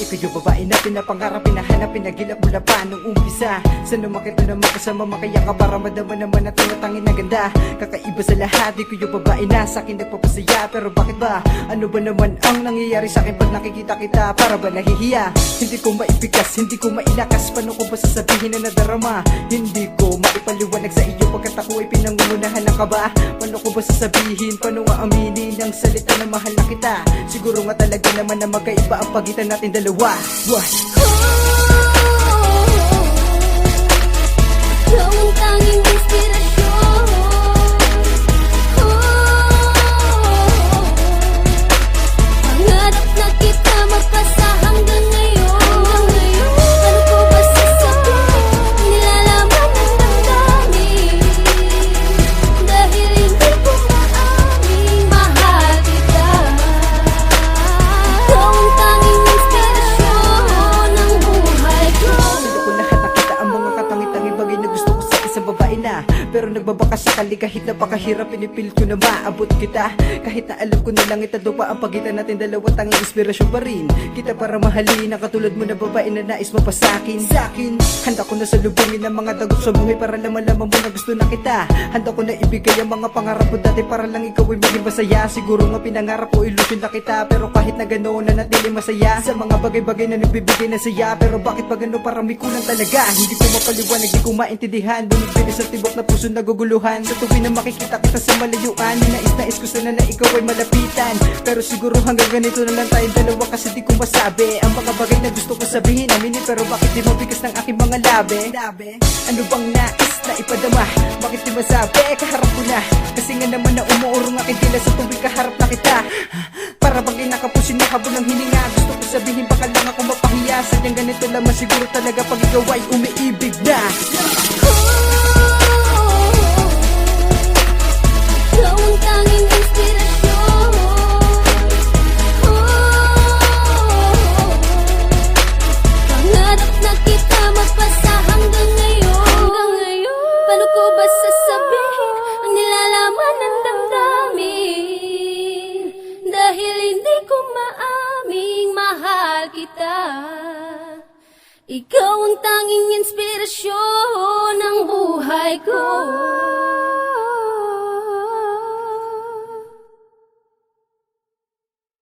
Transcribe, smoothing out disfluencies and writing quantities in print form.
Ikaw yung babae na pinapangarap, pinahanap, pinagilap mula pa nung umpisa. Sana makita naman kasama, makaya ka para madama naman at tinatangin na ganda. Kakaiba sa lahat, ikaw yung babae na sa'kin nagpapasaya. Pero bakit ba? Ano ba naman ang nangyayari sa'kin pag nakikita kita? Para ba nahihiya? Hindi ko maipikas, hindi ko mailakas. Paano ko ba sasabihin na nadarama? Hindi ko maipaliwanag sa iyo pagkat ako ay pinangungunahan ng kaba. Paano ko ba sasabihin, paano nga aminin ang salita na mahal na kita? Siguro nga talaga naman na magkaiba ang pagitan natin dalawa. Ikaw ang tanging inspirasyon. Pangarap na kita magpasa hanggang ngayon. Ano ko ba sasabihin? Nilalaman ng damdamin. Dahil hindi ko maaaring mahal kita. Ikaw ang tanging inspirasyon ng buhay ko. Hindi ko lahat nakita ang mga katangi-tangi bagay na gusto ko sa isang babae na. Pero nagbabaka sakali kahit napakahirap, pinipilit ko na maabot kita. Kahit na alam ko na lang itado pa ang pagitan natin dalawa, tanging inspirasyon pa rin kita para mahalin. Ang katulad mo na babae na nais mo pa sa'kin. Handa ko na salubungin ang mga dagok sa buhay para lamang-lamang mo na gusto na kita. Handa ko na ibigay ang mga pangarap ko dati para lang ikaw ay maging masaya. Siguro nga pinangarap ko illusion na kita, pero kahit na ganoon na natili masaya sa mga bagay-bagay na nagbibigay na saya. Pero bakit pa gano'n parang may kulang talaga? Hindi ko mapaliwanag, hindi ko maintindihan. Bumibili sa tibok na puso naguguluhan. Sa tuwing na makikita kita sa malayuan, nais ko sana na ikaw ay malapitan. Pero siguro hanggang ganito na lang tayong dalawa, kasi di ko masabi ang mga bagay na gusto ko sabihin. Aminin, pero bakit di mabigas ng aking mga labi? Ano bang nais na ipadama? Bakit di masabi? Kaharap ko na, kasi nga naman na umuurong aking tila sa tuwing kaharap na kita. Para bang inakapusin na habol ng hininga. Gusto ko sabihin baka lang ako mapahiya. Sadyang ganito lamang siguro talaga pag ikaw ay umiibig na. Ikaw ang tanging inspirasyon. Pangarap na kita magpasa hanggang ngayon. Paano ko ba sasabihin ang nilalaman ng damdamin? Dahil hindi ko maaming mahal kita. Ikaw ang tanging inspirasyon ng buhay ko.